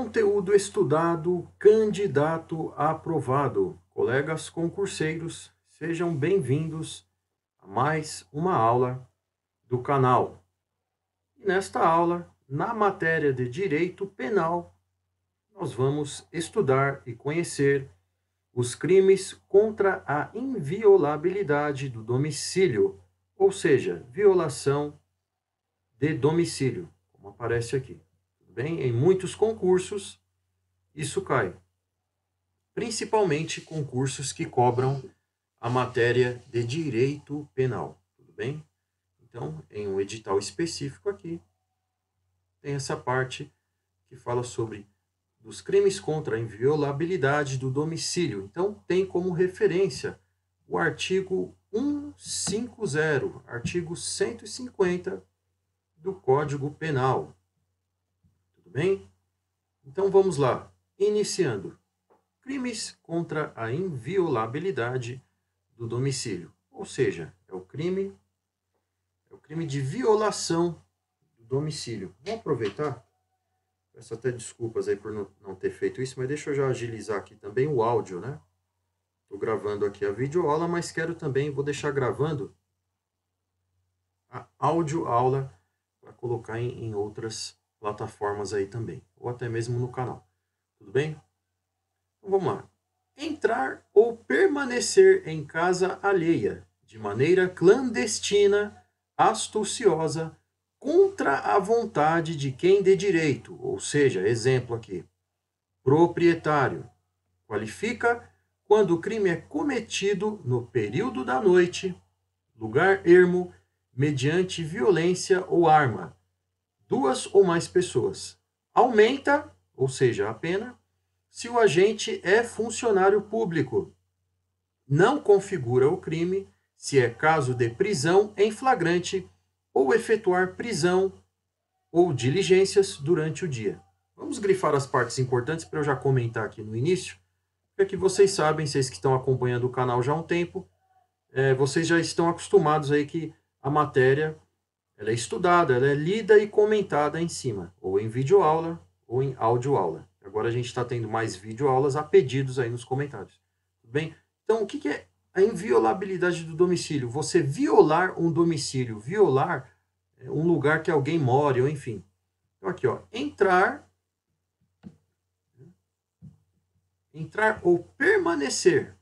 Conteúdo estudado, candidato aprovado. Colegas concurseiros, sejam bem-vindos a mais uma aula do canal. E nesta aula, na matéria de Direito Penal, nós vamos estudar e conhecer os crimes contra a inviolabilidade do domicílio, ou seja, violação de domicílio, como aparece aqui. Bem, em muitos concursos isso cai, principalmente concursos que cobram a matéria de direito penal, tudo bem? Então, em um edital específico aqui, tem essa parte que fala sobre os crimes contra a inviolabilidade do domicílio. Então, tem como referência o artigo 150, artigo 150 do Código Penal. Tudo bem? Então vamos lá. Iniciando. Crimes contra a inviolabilidade do domicílio. Ou seja, é o crime de violação do domicílio. Vamos aproveitar. Peço até desculpas aí por não ter feito isso, mas deixa eu já agilizar aqui também o áudio, né? Estou gravando aqui a videoaula, mas quero também, vou deixar gravando a audioaula para colocar em outras plataformas aí também, ou até mesmo no canal. Tudo bem? Então vamos lá. Entrar ou permanecer em casa alheia, de maneira clandestina, astuciosa, contra a vontade de quem de direito, ou seja, exemplo aqui, proprietário, qualifica quando o crime é cometido no período da noite, lugar ermo, mediante violência ou arma, duas ou mais pessoas. Aumenta, ou seja, a pena, se o agente é funcionário público. Não configura o crime se é caso de prisão em flagrante ou efetuar prisão ou diligências durante o dia. Vamos grifar as partes importantes para eu já comentar aqui no início, porque vocês sabem, vocês que estão acompanhando o canal já há um tempo, vocês já estão acostumados aí que a matéria ela é estudada, ela é lida e comentada em cima, ou em videoaula ou em audioaula. Agora a gente está tendo mais videoaulas a pedidos aí nos comentários. Tudo bem? Então, o que é a inviolabilidade do domicílio? Você violar um domicílio, violar um lugar que alguém mora, ou enfim. Então, aqui, ó, entrar ou permanecer.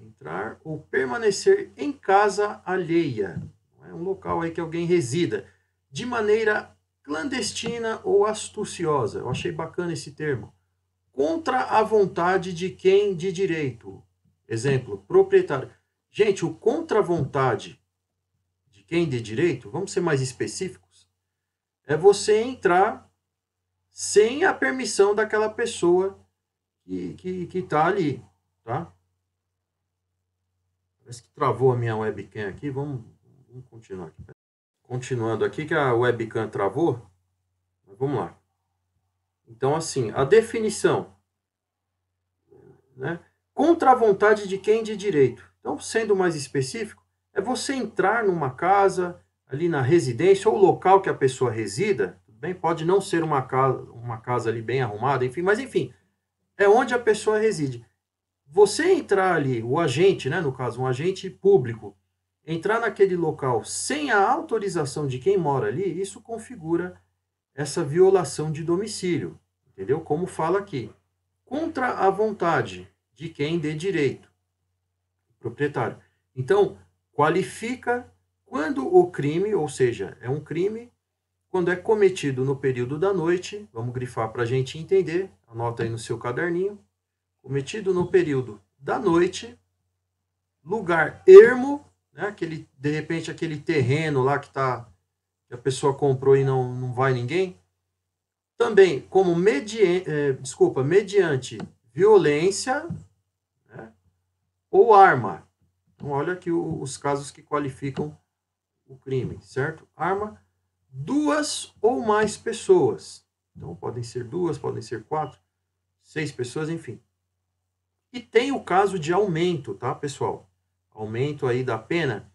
Entrar ou permanecer em casa alheia. É um local aí que alguém resida. De maneira clandestina ou astuciosa. Eu achei bacana esse termo. Contra a vontade de quem de direito. Exemplo, proprietário. Gente, o contra a vontade de quem de direito, vamos ser mais específicos, é você entrar sem a permissão daquela pessoa que está ali, tá? Parece que travou a minha webcam aqui, vamos continuar aqui. Continuando aqui, que a webcam travou, mas vamos lá. Então, assim, a definição, né? Contra a vontade de quem de direito. Então, sendo mais específico, é você entrar numa casa, ali na residência, ou local que a pessoa resida, tudo bem? Pode não ser uma casa ali bem arrumada, enfim, mas enfim, é onde a pessoa reside. Você entrar ali, o agente, né, no caso, um agente público, entrar naquele local sem a autorização de quem mora ali, isso configura essa violação de domicílio, entendeu? Como fala aqui, contra a vontade de quem dê direito, proprietário. Então, qualifica quando o crime, ou seja, é um crime, quando é cometido no período da noite, vamos grifar para a gente entender, anota aí no seu caderninho, cometido no período da noite, lugar ermo, né, de repente aquele terreno lá que a pessoa comprou e não vai ninguém. Também como mediante violência, né, ou arma. Então, olha aqui os casos que qualificam o crime, certo? Arma, duas ou mais pessoas. Então, podem ser duas, podem ser 4, 6 pessoas, enfim. E tem o caso de aumento, tá, pessoal? Aumento aí da pena,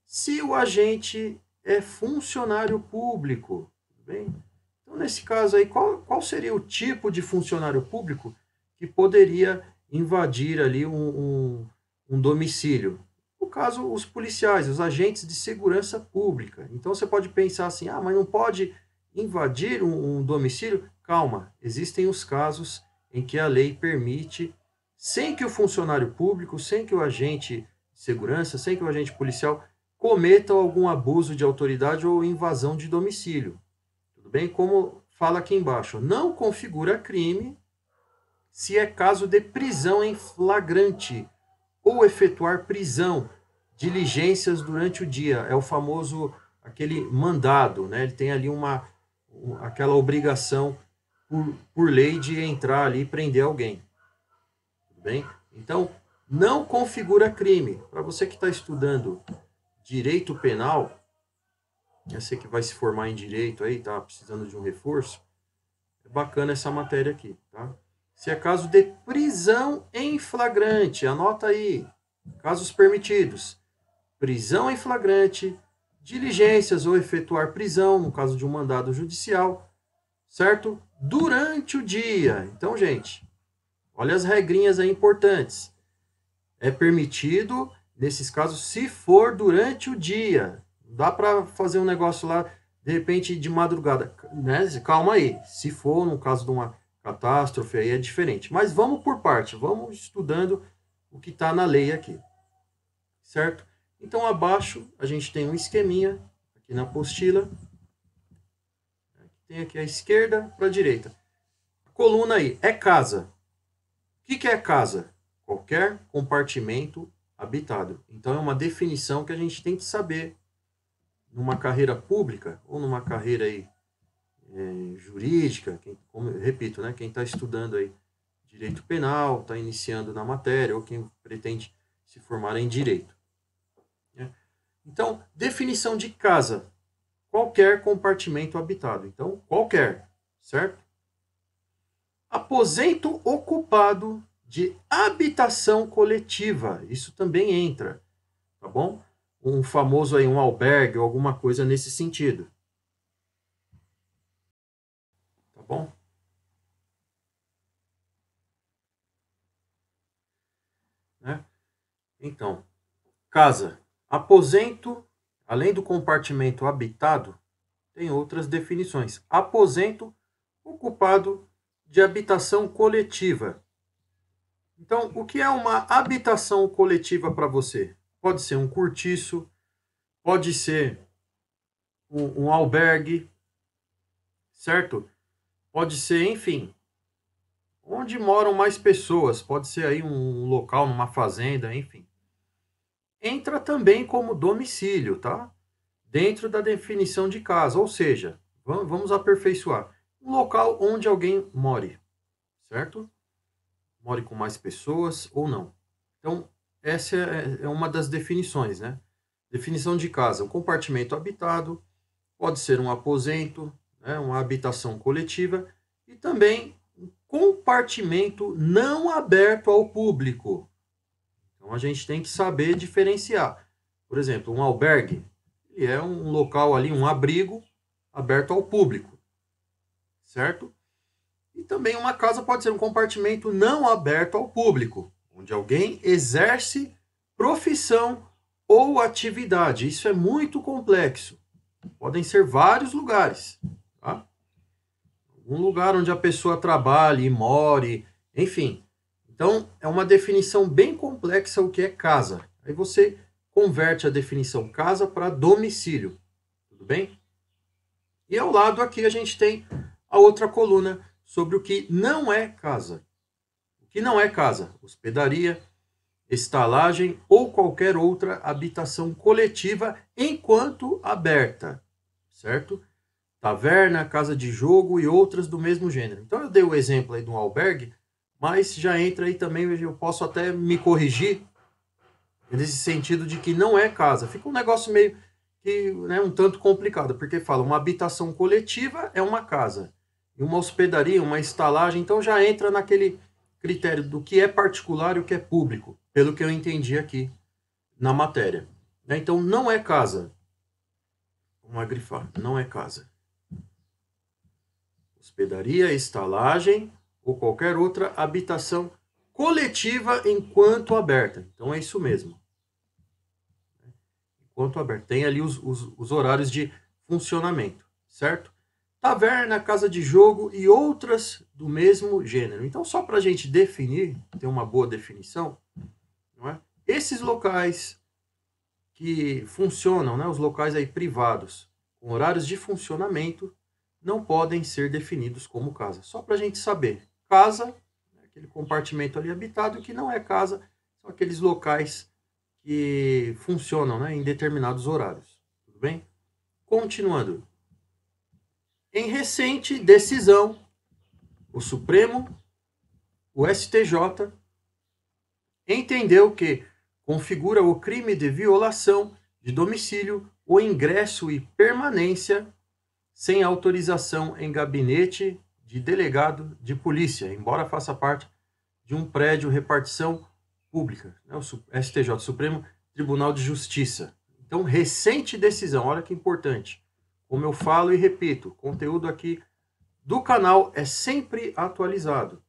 se o agente é funcionário público, tudo bem? Então, Então, nesse caso aí, qual seria o tipo de funcionário público que poderia invadir ali um domicílio? No caso, os policiais, os agentes de segurança pública. Então, você pode pensar assim, ah, mas não pode invadir um domicílio? Calma, existem os casos em que a lei permite, sem que o funcionário público, sem que o agente de segurança, sem que o agente policial cometa algum abuso de autoridade ou invasão de domicílio. Tudo bem? Como fala aqui embaixo, não configura crime se é caso de prisão em flagrante ou efetuar prisão, diligências durante o dia. É o famoso, aquele mandado, né? Ele tem ali aquela obrigação por lei de entrar ali e prender alguém. Tudo bem? Então, não configura crime. Para você que está estudando direito penal, você que vai se formar em direito aí, tá precisando de um reforço, é bacana essa matéria aqui, tá? Se é caso de prisão em flagrante, anota aí, casos permitidos, prisão em flagrante, diligências ou efetuar prisão, no caso de um mandado judicial, certo? Durante o dia. Então, gente, olha as regrinhas aí importantes. É permitido, nesses casos, se for durante o dia. Não dá para fazer um negócio lá, de repente, de madrugada, né? Calma aí. Se for no caso de uma catástrofe, aí é diferente. Mas vamos por parte, vamos estudando o que está na lei aqui. Certo? Então, abaixo, a gente tem um esqueminha, aqui na apostila. Tem aqui a esquerda para a direita. A coluna aí, é casa. O que é casa? Qualquer compartimento habitado. Então, é uma definição que a gente tem que saber numa carreira pública ou numa carreira aí, jurídica, como eu repito, né, quem está estudando aí direito penal, está iniciando na matéria, ou quem pretende se formar em direito. Né? Então, definição de casa, qualquer compartimento habitado. Então, qualquer, certo? Aposento ocupado de habitação coletiva, isso também entra, tá bom? Um famoso aí, um albergue ou alguma coisa nesse sentido. Tá bom? Né? Então, casa, aposento, além do compartimento habitado, tem outras definições. Aposento ocupado de habitação coletiva. Então, o que é uma habitação coletiva para você? Pode ser um cortiço, pode ser um albergue, certo? Pode ser, enfim, onde moram mais pessoas, pode ser aí um local, numa fazenda, enfim. Entra também como domicílio, tá? Dentro da definição de casa, ou seja, vamos aperfeiçoar. Um local onde alguém more, certo? More com mais pessoas ou não. Então, essa é uma das definições, né? Definição de casa, um compartimento habitado, pode ser um aposento, né? Uma habitação coletiva e também um compartimento não aberto ao público. Então, a gente tem que saber diferenciar. Por exemplo, um albergue, ele é um local ali, um abrigo aberto ao público, certo? E também uma casa pode ser um compartimento não aberto ao público, onde alguém exerce profissão ou atividade. Isso é muito complexo. Podem ser vários lugares, tá? Um lugar onde a pessoa trabalhe, more, enfim. Então, é uma definição bem complexa o que é casa. Aí você converte a definição casa para domicílio, tudo bem? E ao lado aqui a gente tem a outra coluna sobre o que não é casa. O que não é casa? Hospedaria, estalagem ou qualquer outra habitação coletiva enquanto aberta, certo? Taverna, casa de jogo e outras do mesmo gênero. Então eu dei o exemplo aí de um albergue, mas já entra aí também, eu posso até me corrigir nesse sentido de que não é casa. Fica um negócio meio que, né, um tanto complicado, porque fala uma habitação coletiva é uma casa, e uma hospedaria, uma estalagem, então já entra naquele critério do que é particular e o que é público, pelo que eu entendi aqui na matéria. Então não é casa. Vamos grifar, não é casa. hospedaria, estalagem ou qualquer outra habitação coletiva enquanto aberta. Então é isso mesmo. Enquanto aberta. Tem ali os horários de funcionamento, certo? Taverna, casa de jogo e outras do mesmo gênero. Então, só para a gente definir, ter uma boa definição, não é? Esses locais que funcionam, né, os locais aí privados, com horários de funcionamento, não podem ser definidos como casa. Só para a gente saber. Casa, aquele compartimento ali habitado, que não é casa, são aqueles locais que funcionam, né, em determinados horários. Tudo bem? Continuando. Em recente decisão, o Supremo, o STJ, entendeu que configura o crime de violação de domicílio o ingresso e permanência sem autorização em gabinete de delegado de polícia, embora faça parte de um prédio repartição pública, né? O STJ, Supremo Tribunal de Justiça. Então, recente decisão, olha que importante. Como eu falo e repito, conteúdo aqui do canal é sempre atualizado.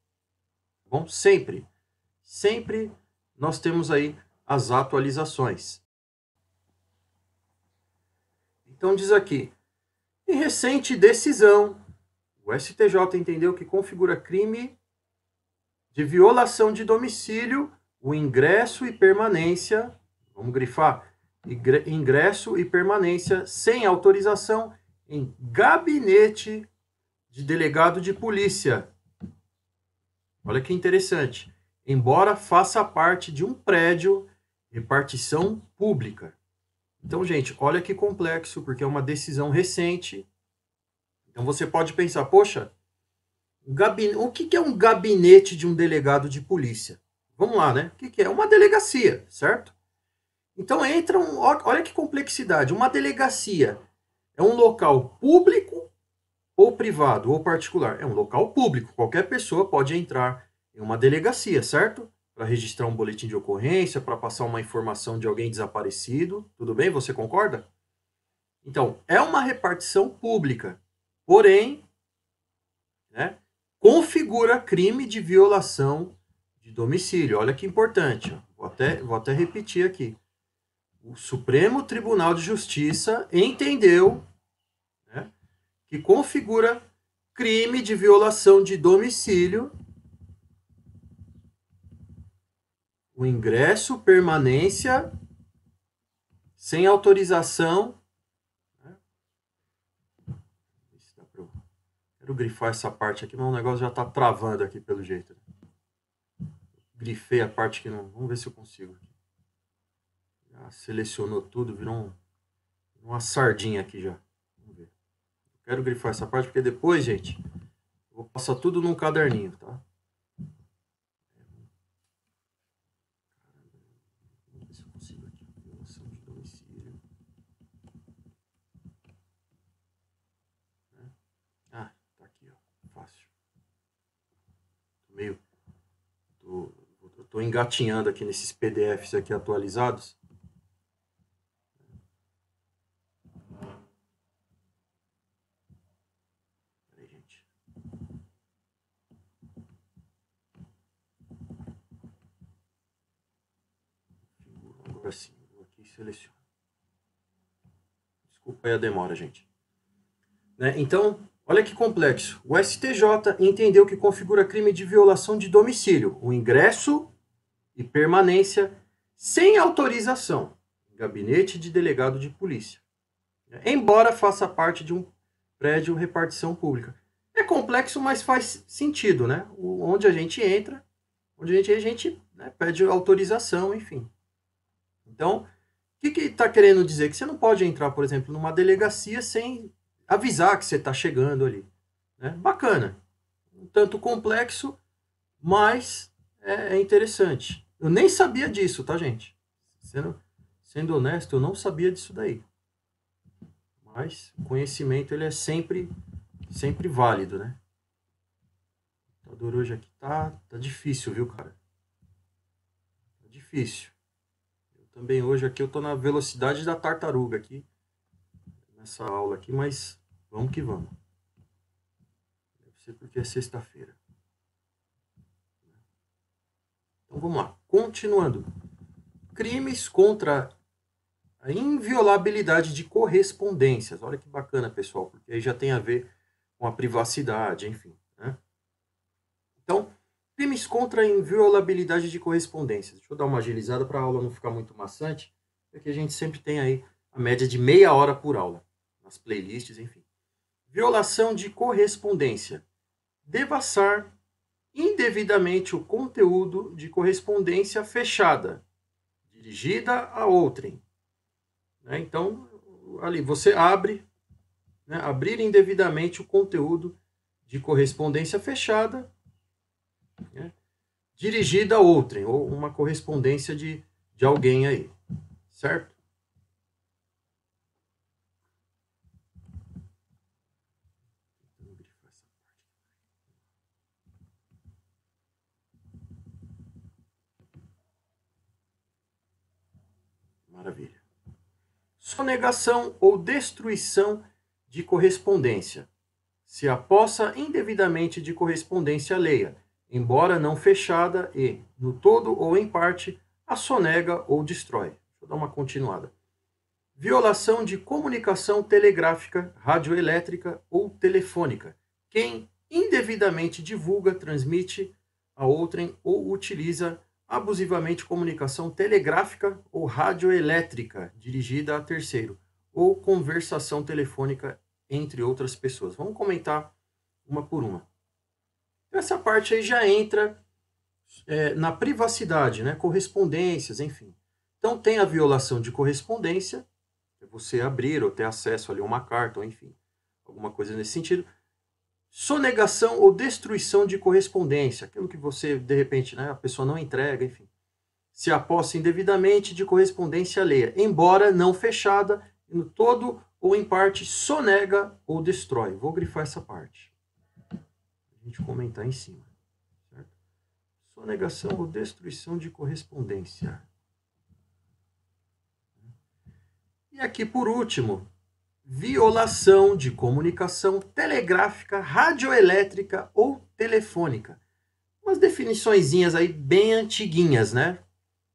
Bom, sempre. Sempre nós temos aí as atualizações. Então diz aqui, em recente decisão, o STJ entendeu que configura crime de violação de domicílio o ingresso e permanência, vamos grifar, ingresso e permanência sem autorização em gabinete de delegado de polícia. Olha que interessante. Embora faça parte de um prédio repartição pública. Então, gente, olha que complexo, porque é uma decisão recente. Então, você pode pensar, poxa, o que é um gabinete de um delegado de polícia? Vamos lá, né? O que é? Uma delegacia, certo? Então, olha que complexidade. Uma delegacia é um local público ou privado ou particular? É um local público. Qualquer pessoa pode entrar em uma delegacia, certo? Para registrar um boletim de ocorrência, para passar uma informação de alguém desaparecido. Tudo bem? Você concorda? Então, é uma repartição pública. Porém, né, configura crime de violação de domicílio. Olha que importante. Vou até repetir aqui. O Supremo Tribunal de Justiça entendeu, né, que configura crime de violação de domicílio o ingresso, permanência sem autorização. Né? Quero grifar essa parte aqui, mas o negócio já está travando aqui pelo jeito. Grifei a parte que não. Vamos ver se eu consigo. Já selecionou tudo, virou uma sardinha aqui já. Vamos ver. Quero grifar essa parte porque depois, gente, eu vou passar tudo num caderninho, tá? Vamos ver se eu consigo aqui. Violação de domicílio. Ah, tá aqui, ó. Fácil. Tô engatinhando aqui nesses PDFs aqui atualizados. Peraí, gente. Agora sim, vou aqui e seleciono. Desculpa aí a demora, gente. Né? Então, olha que complexo. O STJ entendeu que configura crime de violação de domicílio o ingresso e permanência sem autorização em gabinete de delegado de polícia, embora faça parte de um prédio repartição pública. É complexo, mas faz sentido, né? Onde a gente entra, onde a gente né, pede autorização, enfim. Então, o que está querendo dizer? Que você não pode entrar, por exemplo, numa delegacia sem avisar que você está chegando ali. Né? Bacana. Um tanto complexo, mas é interessante. Eu nem sabia disso, tá, gente? Sendo honesto, eu não sabia disso daí. Mas o conhecimento ele é sempre válido, né? O computador hoje aqui tá difícil, viu, cara? Tá difícil. Eu também hoje aqui eu tô na velocidade da tartaruga aqui nessa aula aqui, mas vamos que vamos. Deve ser porque é sexta-feira. Então vamos lá. Continuando. Crimes contra a inviolabilidade de correspondências. Olha que bacana, pessoal, porque aí já tem a ver com a privacidade, enfim. Né? Então, crimes contra a inviolabilidade de correspondências. Deixa eu dar uma agilizada para a aula não ficar muito maçante, porque a gente sempre tem aí a média de meia hora por aula, nas playlists, enfim. Violação de correspondência. Devassar indevidamente o conteúdo de correspondência fechada, dirigida a outrem. Né? Então, ali, você abre, né, abrir indevidamente o conteúdo de correspondência fechada, né, dirigida a outrem, ou uma correspondência de alguém aí, certo? Maravilha. Sonegação ou destruição de correspondência. Se a posse indevidamente de correspondência alheia, embora não fechada e, no todo ou em parte, a sonega ou destrói. Deixa eu dar uma continuada. Violação de comunicação telegráfica, radioelétrica ou telefônica. Quem indevidamente divulga, transmite a outrem ou utiliza abusivamente comunicação telegráfica ou radioelétrica dirigida a terceiro, ou conversação telefônica entre outras pessoas. Vamos comentar uma por uma. Essa parte aí já entra na privacidade, né? Correspondências, enfim. Então tem a violação de correspondência, que é você abrir ou ter acesso ali a uma carta, ou enfim, alguma coisa nesse sentido. Sonegação ou destruição de correspondência, aquilo que você, de repente, né, a pessoa não entrega, enfim. Se a posse indevidamente de correspondência alheia, embora não fechada, no todo ou em parte, sonega ou destrói. Vou grifar essa parte. A gente comentar em cima. Certo? Sonegação ou destruição de correspondência. E aqui, por último, violação de comunicação telegráfica, radioelétrica ou telefônica. Umas definiçõezinhas aí bem antiguinhas, né?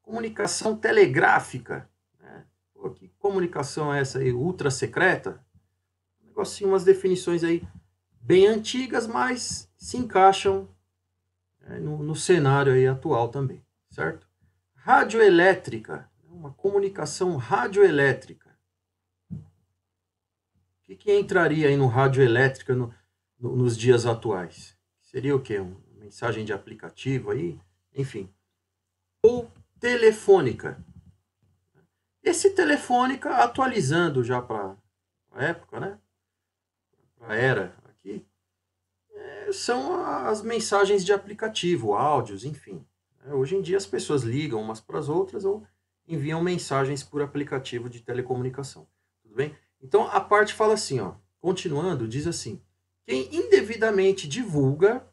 Comunicação telegráfica. Né? Pô, que comunicação é essa aí? Ultra secreta? Um negocinho, umas definições aí bem antigas, mas se encaixam no cenário aí atual também, certo? Radioelétrica. Uma comunicação radioelétrica. O que entraria aí no radioelétrica nos dias atuais? Seria o quê? Uma mensagem de aplicativo aí? Enfim. Ou telefônica. Esse telefônica, atualizando já para a época, né? Para a era aqui, são as mensagens de aplicativo, áudios, enfim. Hoje em dia as pessoas ligam umas para as outras ou enviam mensagens por aplicativo de telecomunicação. Tudo bem? Então, a parte fala assim, ó, continuando, diz assim, quem indevidamente divulga,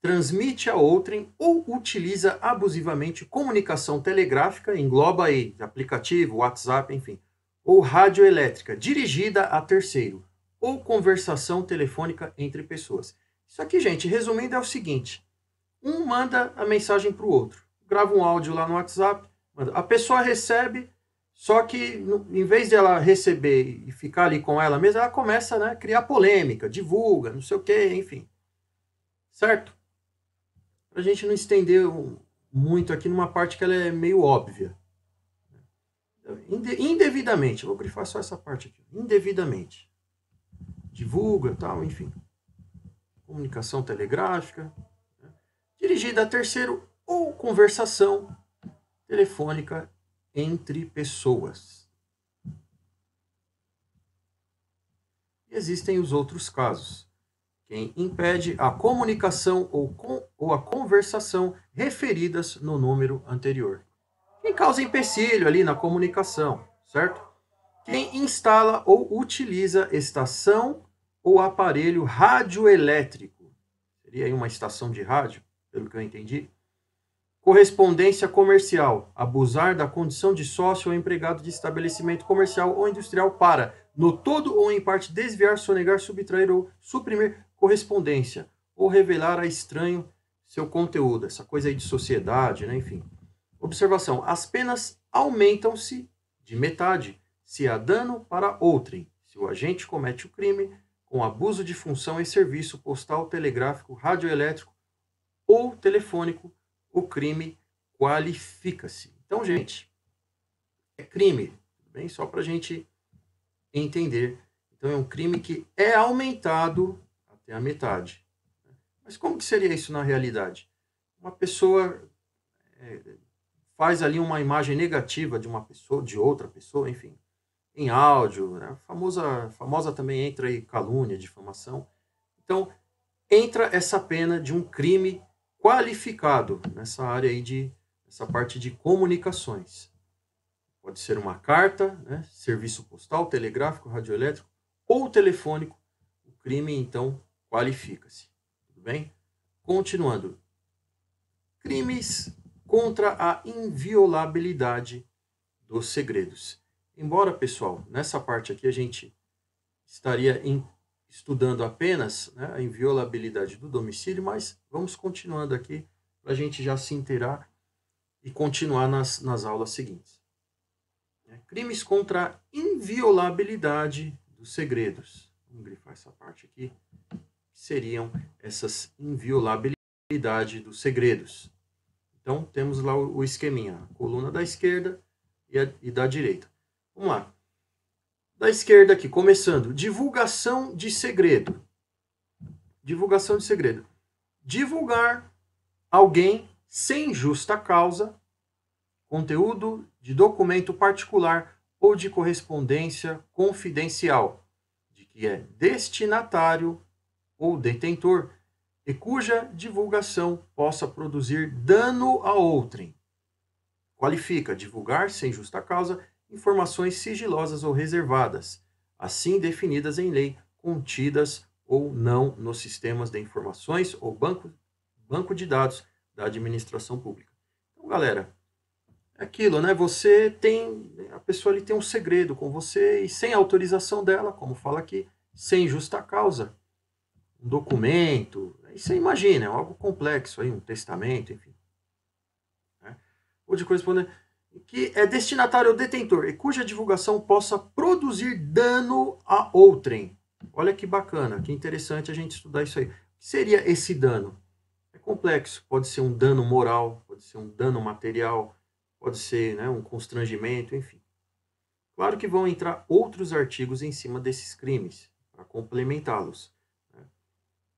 transmite a outrem ou utiliza abusivamente comunicação telegráfica, engloba aí aplicativo, WhatsApp, enfim, ou radioelétrica, dirigida a terceiro, ou conversação telefônica entre pessoas. Isso aqui, gente, resumindo, é o seguinte, um manda a mensagem para o outro, grava um áudio lá no WhatsApp, manda. A pessoa recebe, só que, em vez de ela receber e ficar ali com ela mesma, ela começa, né, a criar polêmica, divulga, não sei o quê, enfim. Certo? Para a gente não estender muito aqui numa parte que ela é meio óbvia. Indevidamente, vou grifar só essa parte aqui. Indevidamente. Divulga, tal, enfim. Comunicação telegráfica. Né, dirigida a terceiro ou conversação telefônica entre pessoas. E existem os outros casos. Quem impede a comunicação ou a conversação referidas no número anterior. Quem causa empecilho ali na comunicação, certo? Quem instala ou utiliza estação ou aparelho radioelétrico. Seria aí uma estação de rádio, pelo que eu entendi. Correspondência comercial, abusar da condição de sócio ou empregado de estabelecimento comercial ou industrial para, no todo ou em parte, desviar, sonegar, subtrair ou suprimir correspondência ou revelar a estranho seu conteúdo, essa coisa aí de sociedade, né? Enfim. Observação, as penas aumentam-se de metade se há dano para outrem, se o agente comete o crime com abuso de função em serviço postal, telegráfico, radioelétrico ou telefônico, o crime qualifica-se. Então, gente, é crime, tudo bem? Só para a gente entender. Então, é um crime que é aumentado até a metade. Mas como que seria isso na realidade? Uma pessoa faz ali uma imagem negativa de uma pessoa, de outra pessoa, enfim, em áudio, né? Famosa também entra aí calúnia, difamação. Então, entra essa pena de um crime qualificado nessa área aí essa parte de comunicações. Pode ser uma carta, né? Serviço postal, telegráfico, radioelétrico ou telefônico. O crime, então, qualifica-se. Tudo bem? Continuando. Crimes contra a inviolabilidade dos segredos. Embora, pessoal, nessa parte aqui a gente estaria estudando apenas, né, a inviolabilidade do domicílio, mas vamos continuando aqui para a gente já se inteirar e continuar nas aulas seguintes. Crimes contra a inviolabilidade dos segredos. Vamos grifar essa parte aqui. Seriam essas inviolabilidade dos segredos. Então, temos lá o esqueminha, a coluna da esquerda e da direita. Vamos lá. Da esquerda aqui, começando. Divulgação de segredo. Divulgação de segredo. Divulgar alguém sem justa causa, conteúdo de documento particular ou de correspondência confidencial, de que é destinatário ou detentor, e cuja divulgação possa produzir dano a outrem. Qualifica divulgar sem justa causa informações sigilosas ou reservadas, assim definidas em lei, contidas ou não nos sistemas de informações ou banco de dados da administração pública. Então, galera, é aquilo, né? A pessoa ali tem um segredo com você e sem autorização dela, como fala aqui, sem justa causa. Um documento, aí você imagina, é algo complexo aí, um testamento, enfim. Né? Ou de correspondência, que é destinatário ou detentor, e cuja divulgação possa produzir dano a outrem. Olha que bacana, que interessante a gente estudar isso aí. O que seria esse dano? É complexo, pode ser um dano moral, pode ser um dano material, pode ser, né, um constrangimento, enfim. Claro que vão entrar outros artigos em cima desses crimes, para complementá-los. Né?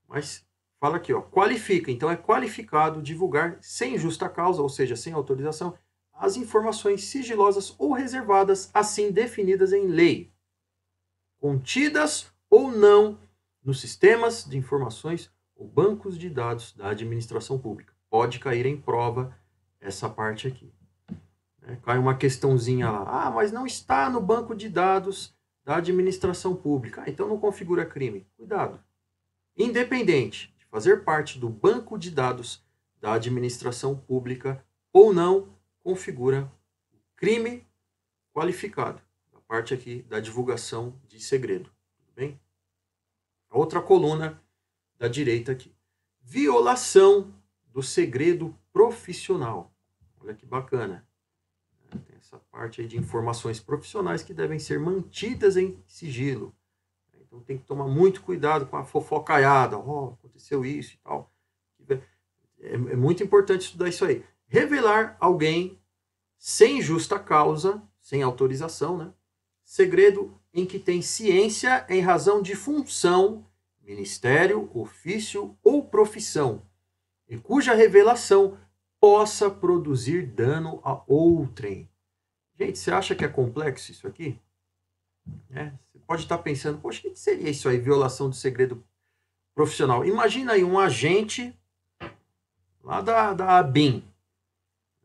Mas fala aqui, ó, qualifica. Então é qualificado divulgar sem justa causa, ou seja, sem autorização, as informações sigilosas ou reservadas, assim definidas em lei, contidas ou não nos sistemas de informações ou bancos de dados da administração pública. Pode cair em prova essa parte aqui. Cai uma questãozinha lá. Ah, mas não está no banco de dados da administração pública. Ah, então não configura crime. Cuidado. Independente de fazer parte do banco de dados da administração pública ou não, configura crime qualificado. A parte aqui da divulgação de segredo. Tudo bem? A outra coluna da direita aqui. Violação do segredo profissional. Olha que bacana. Tem essa parte aí de informações profissionais que devem ser mantidas em sigilo. Então tem que tomar muito cuidado com a fofocaiada. Aconteceu isso e tal. É muito importante estudar isso aí. Revelar alguém sem justa causa, sem autorização, né? Segredo em que tem ciência em razão de função, ministério, ofício ou profissão, e cuja revelação possa produzir dano a outrem. Gente, você acha que é complexo isso aqui? Você pode estar pensando, poxa, o que seria isso aí, violação do segredo profissional? Imagina aí um agente lá da ABIN,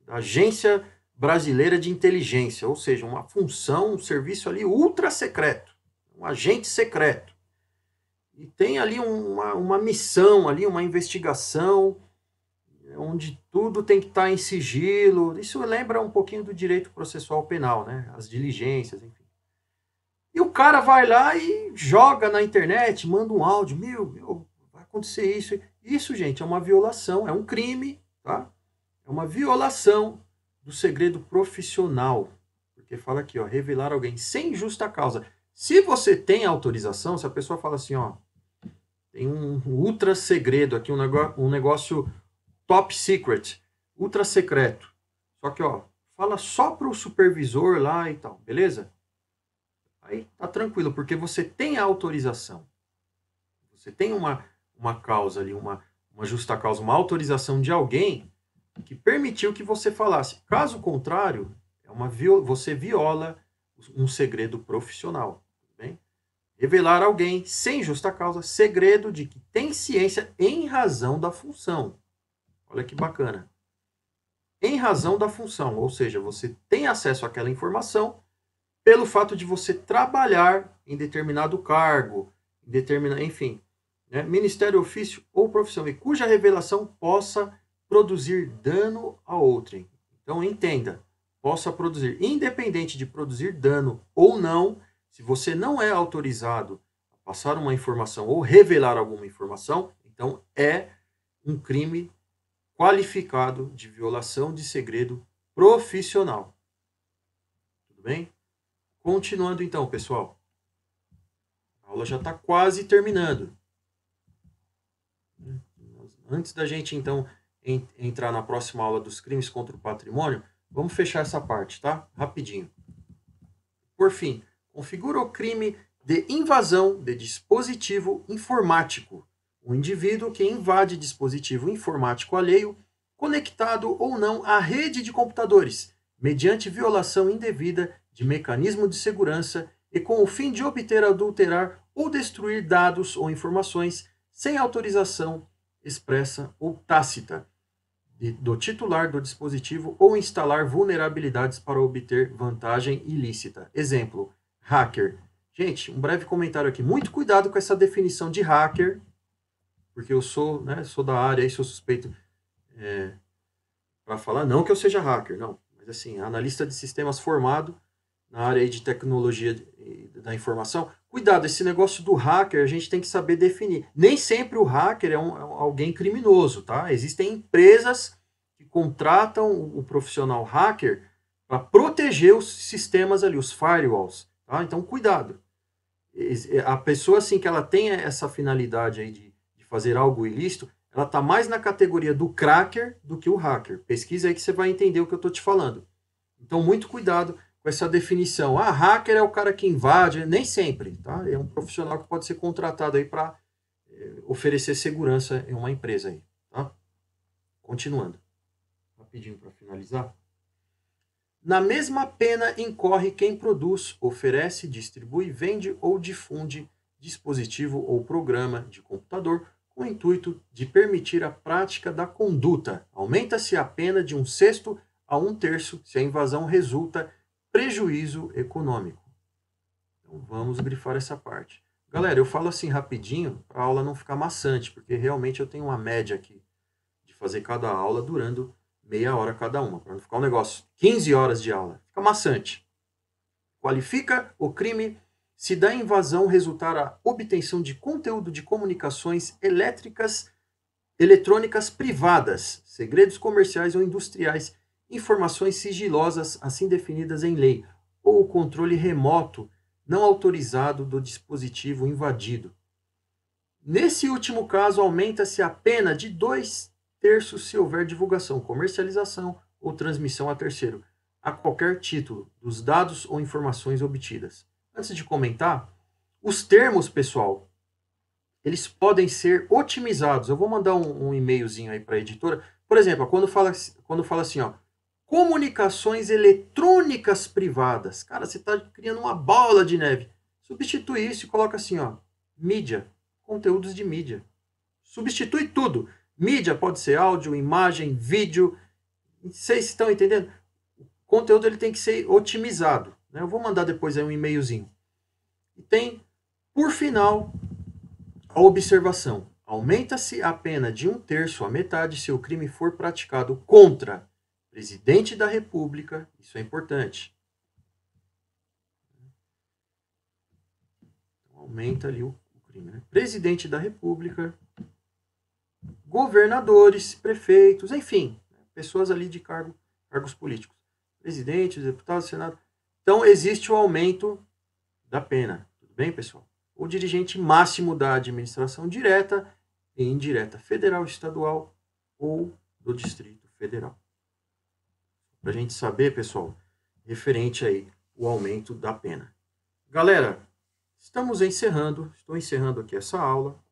da Agência Brasileira de Inteligência, ou seja, uma função, um serviço ali ultra secreto, um agente secreto. E tem ali uma missão, ali uma investigação, onde tudo tem que estar em sigilo. Isso lembra um pouquinho do direito processual penal, né? As diligências, enfim. E o cara vai lá e joga na internet, manda um áudio, acontecer isso. Isso, gente, é uma violação, é um crime, tá? É uma violação do segredo profissional. Porque fala aqui, ó, revelar alguém sem justa causa. Se você tem autorização, se a pessoa fala assim, ó, tem um ultra segredo aqui, um negócio top secret, ultra secreto. Só que, ó, fala só para o supervisor lá e tal, beleza? Aí tá tranquilo, porque você tem a autorização. Você tem uma causa ali, uma justa causa, uma autorização de alguém que permitiu que você falasse. Caso contrário, você viola um segredo profissional. Bem? Revelar alguém sem justa causa, segredo de que tem ciência em razão da função. Olha que bacana. Em razão da função, ou seja, você tem acesso àquela informação pelo fato de você trabalhar em determinado cargo, enfim, né, ministério, ofício ou profissão, e cuja revelação possa produzir dano a outrem. Então, entenda, possa produzir, independente de produzir dano ou não, se você não é autorizado a passar uma informação ou revelar alguma informação, então é um crime qualificado de violação de segredo profissional. Tudo bem? Continuando então, pessoal. A aula já está quase terminando. Antes da gente, então, entrar na próxima aula dos crimes contra o patrimônio, vamos fechar essa parte, tá? Rapidinho. Por fim, configura o crime de invasão de dispositivo informático. O indivíduo que invade dispositivo informático alheio, conectado ou não à rede de computadores, mediante violação indevida de mecanismo de segurança e com o fim de obter, adulterar ou destruir dados ou informações sem autorização expressa ou tácita do titular do dispositivo ou instalar vulnerabilidades para obter vantagem ilícita. Exemplo, hacker. Gente, um breve comentário aqui. Muito cuidado com essa definição de hacker, porque eu sou, né, sou da área e sou suspeito para falar, não que eu seja hacker, não. Mas assim, analista de sistemas formado na área de tecnologia da informação. Cuidado, esse negócio do hacker a gente tem que saber definir. Nem sempre o hacker é alguém criminoso, tá? Existem empresas que contratam o profissional hacker para proteger os sistemas ali, os firewalls, tá? Então, cuidado. A pessoa, assim, que ela tem essa finalidade aí de fazer algo ilícito, ela está mais na categoria do cracker do que o hacker. Pesquisa aí que você vai entender o que eu estou te falando. Então, muito cuidado com essa definição. Ah, hacker é o cara que invade. Nem sempre, tá? É um profissional que pode ser contratado aí para oferecer segurança em uma empresa aí, tá? Continuando. Rapidinho para finalizar. Na mesma pena incorre quem produz, oferece, distribui, vende ou difunde dispositivo ou programa de computador com o intuito de permitir a prática da conduta. Aumenta-se a pena de 1/6 a 1/3 se a invasão resulta prejuízo econômico. Então vamos grifar essa parte. Galera, eu falo assim rapidinho para a aula não ficar maçante, porque realmente eu tenho uma média aqui de fazer cada aula durando meia hora cada uma, para não ficar um negócio 15 horas de aula. Fica maçante. Qualifica o crime se da invasão resultar a obtenção de conteúdo de comunicações eletrônicas privadas, segredos comerciais ou industriais, informações sigilosas assim definidas em lei, ou o controle remoto não autorizado do dispositivo invadido. Nesse último caso, aumenta-se a pena de 2/3 se houver divulgação, comercialização ou transmissão a terceiro, a qualquer título, dos dados ou informações obtidas. Antes de comentar, os termos, pessoal, eles podem ser otimizados. Eu vou mandar um e-mailzinho aí para a editora. Por exemplo, quando fala assim, ó, comunicações eletrônicas privadas. Cara, você está criando uma bola de neve. Substitui isso e coloca assim, ó, mídia, conteúdos de mídia. Substitui tudo. Mídia pode ser áudio, imagem, vídeo. Vocês estão entendendo? O conteúdo ele tem que ser otimizado. Né? Eu vou mandar depois aí um e-mailzinho. E tem, por final, a observação. Aumenta-se a pena de 1/3 a metade se o crime for praticado contra presidente da República. Isso é importante. Então, aumenta ali o crime. Né? Presidente da República, governadores, prefeitos, enfim, pessoas ali de cargos políticos, presidentes, deputados, senado. Então, existe o aumento da pena. Tudo bem, pessoal? O dirigente máximo da administração direta e indireta federal, estadual ou do Distrito Federal. Para a gente saber, pessoal, referente aí o aumento da pena. Galera, estou encerrando aqui essa aula.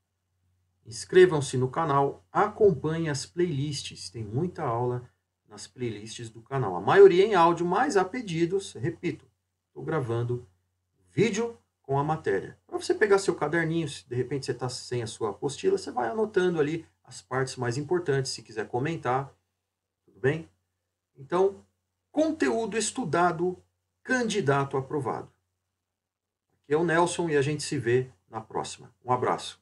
Inscrevam-se no canal, acompanhem as playlists, tem muita aula nas playlists do canal. A maioria em áudio, mas há pedidos, repito, estou gravando vídeo com a matéria. Para você pegar seu caderninho, se de repente você está sem a sua apostila, você vai anotando ali as partes mais importantes, se quiser comentar, tudo bem? Então, conteúdo estudado, candidato aprovado. Aqui é o Nelson e a gente se vê na próxima. Um abraço.